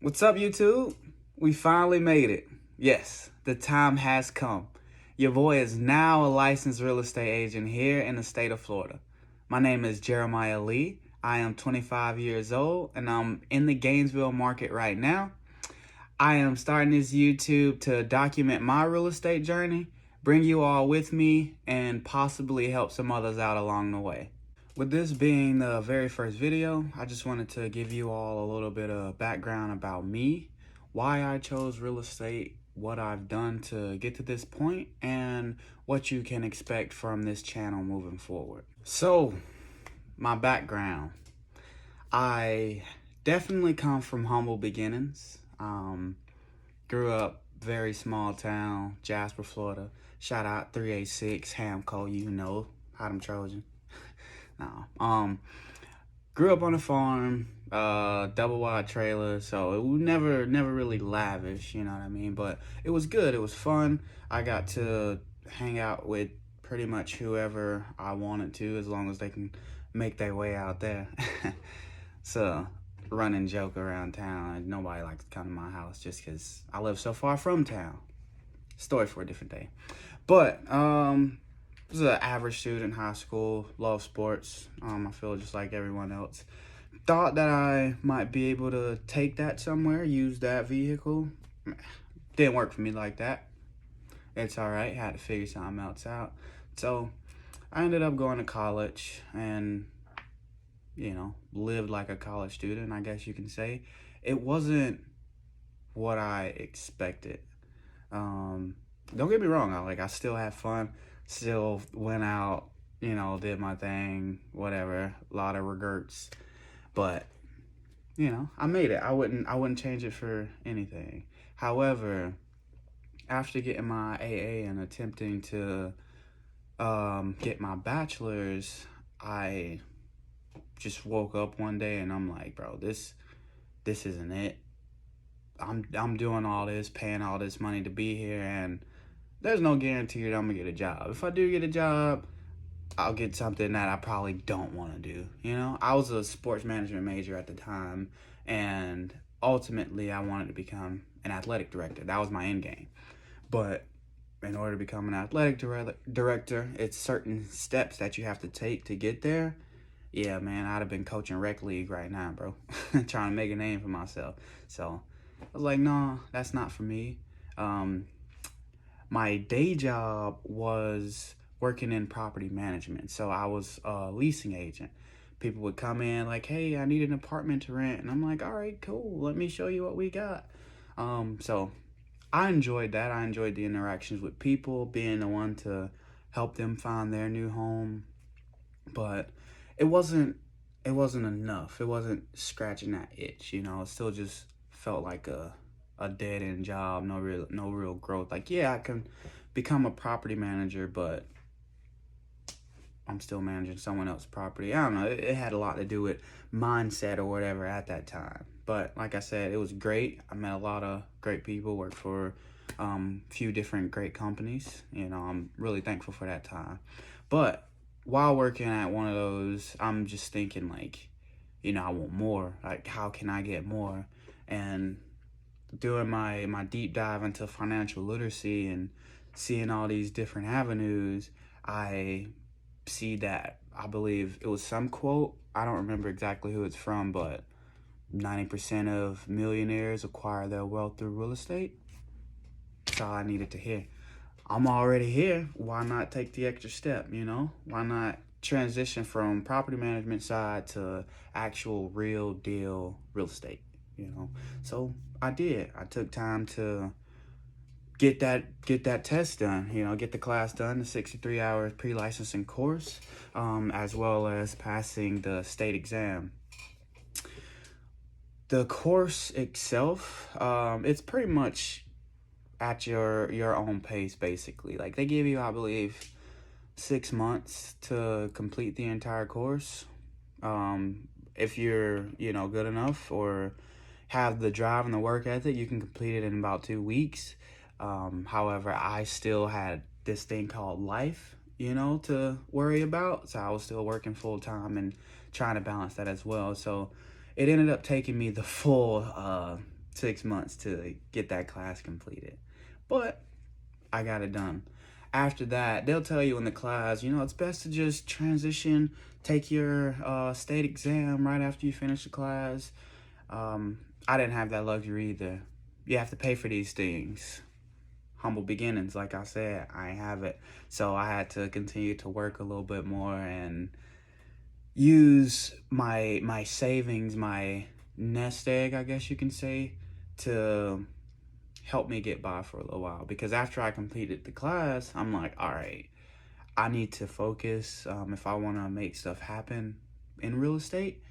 What's up, YouTube? We finally made it. Yes, the time has come. Your boy is now a licensed real estate agent here in the state of Florida. My name is Jeremiah Lee. I am 25 years old and I'm in the Gainesville market right now. I am starting this YouTube to document my real estate journey, bring you all with me, and possibly help some others out along the way. With this being the very first video, I just wanted to give you all a little bit of background about me, why I chose real estate, what I've done to get to this point, and what you can expect from this channel moving forward. So, my background. I definitely come from humble beginnings. Grew up very small town, Jasper, Florida. Shout out 386 Hamco, you know, how them Trojan. No. Grew up on a farm, double wide trailer, so it was never really lavish, you know what I mean? But it was good, it was fun. I got to hang out with pretty much whoever I wanted to, as long as they can make their way out there. So, running joke around town. Nobody likes to come to my house just because I live so far from town. Story for a different day. But, was an average student in high school, loved sports. I feel just like everyone else. Thought that I might be able to take that somewhere, use that vehicle. Didn't work for me like that. It's alright, had to figure something else out. So I ended up going to college and, you know, lived like a college student, I guess you can say. It wasn't what I expected. Don't get me wrong, I still had fun. Still went out, you know, did my thing, whatever. A lot of regrets, but you know, I made it. I wouldn't change it for anything. However, after getting my AA and attempting to get my bachelor's, I just woke up one day and I'm like, bro, this isn't it. I'm doing all this, paying all this money to be here, and there's no guarantee that I'm gonna get a job. If I do get a job, I'll get something that I probably don't want to do. You know, I was a sports management major at the time, and ultimately I wanted to become an athletic director. That was my end game. But in order to become an athletic director, it's certain steps that you have to take to get there. Yeah, man, I'd have been coaching rec league right now, bro. Trying to make a name for myself. So I was like, no, that's not for me. My day job was working in property management. So I was a leasing agent. People would come in like, hey, I need an apartment to rent. And I'm like, all right, cool. Let me show you what we got. So I enjoyed that. I enjoyed the interactions with people, being the one to help them find their new home. But it wasn't enough. It wasn't scratching that itch, you know. It still just felt like a dead end job, no real growth. Like, yeah, I can become a property manager, but I'm still managing someone else's property. I don't know. It had a lot to do with mindset or whatever at that time. But like I said, it was great. I met a lot of great people, worked for a few different great companies. You know, I'm really thankful for that time. But while working at one of those, I'm just thinking like, you know, I want more. Like, how can I get more? And doing my deep dive into financial literacy and seeing all these different avenues, I see that, I believe it was some quote, I don't remember exactly who it's from, but 90% of millionaires acquire their wealth through real estate. That's all I needed to hear. I'm already here. Why not take the extra step, you know? Why not transition from property management side to actual real deal real estate, you know? So I did. I took time to get that test done, you know, get the class done, the 63-hour pre-licensing course, as well as passing the state exam. The course itself, it's pretty much at your own pace, basically. Like, they give you, I believe, 6 months to complete the entire course. If you're, you know, good enough or have the drive and the work ethic, you can complete it in about 2 weeks. However, I still had this thing called life, you know, to worry about. So I was still working full time and trying to balance that as well. So it ended up taking me the full 6 months to get that class completed. But I got it done. After that, they'll tell you in the class, it's best to just transition, take your state exam right after you finish the class. I didn't have that luxury either. You have to pay for these things. Humble beginnings, like I said, I have it. So I had to continue to work a little bit more and use my savings, my nest egg, I guess you can say, to help me get by for a little while. Because after I completed the class, I'm like, all right, I need to focus. If I want to make stuff happen in real estate,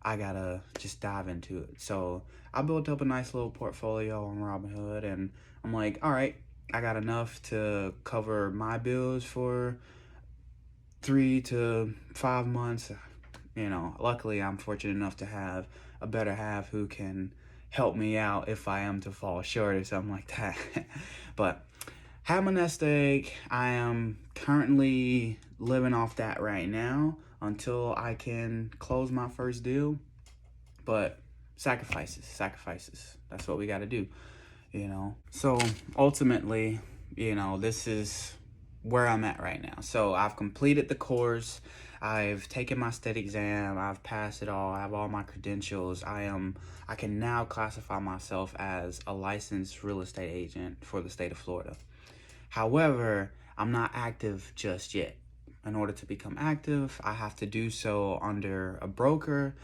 I gotta just dive into it. So I built up a nice little portfolio on Robinhood, and I'm like, all right, I got enough to cover my bills for 3 to 5 months. Luckily I'm fortunate enough to have a better half who can help me out if I am to fall short or something like that. But have my nest egg. I am currently living off that right now until I can close my first deal. But sacrifices. That's what we got to do, So ultimately, this is where I'm at right now. So I've completed the course. I've taken my state exam. I've passed it all. I have all my credentials. I can now classify myself as a licensed real estate agent for the state of Florida. However, I'm not active just yet. In order to become active, I have to do so under a broker,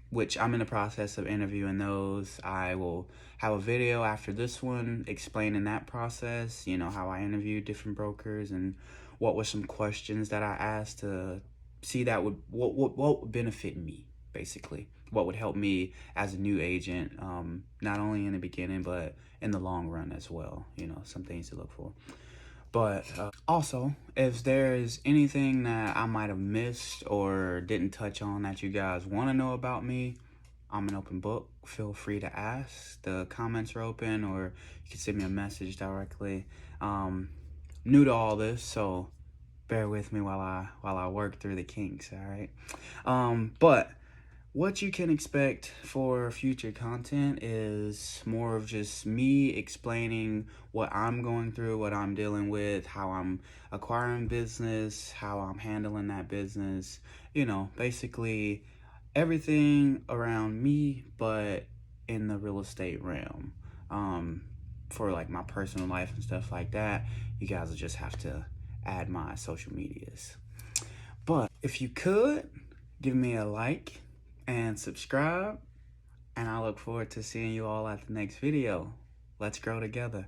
which I'm in the process of interviewing those. I will have a video after this one explaining that process, how I interviewed different brokers and what were some questions that I asked to see that what would benefit me, basically. What would help me as a new agent, not only in the beginning, but in the long run as well. Some things to look for. But also, if there's anything that I might have missed or didn't touch on that you guys want to know about me, I'm an open book. Feel free to ask. The comments are open, or you can send me a message directly. New to all this, so bear with me while I work through the kinks, all right? But what you can expect for future content is more of just me explaining what I'm going through, what I'm dealing with, how I'm acquiring business, how I'm handling that business, basically everything around me, but in the real estate realm. For like my personal life and stuff like that, you guys will just have to add my social medias. But if you could, give me a like and subscribe, and I look forward to seeing you all at the next video. Let's grow together.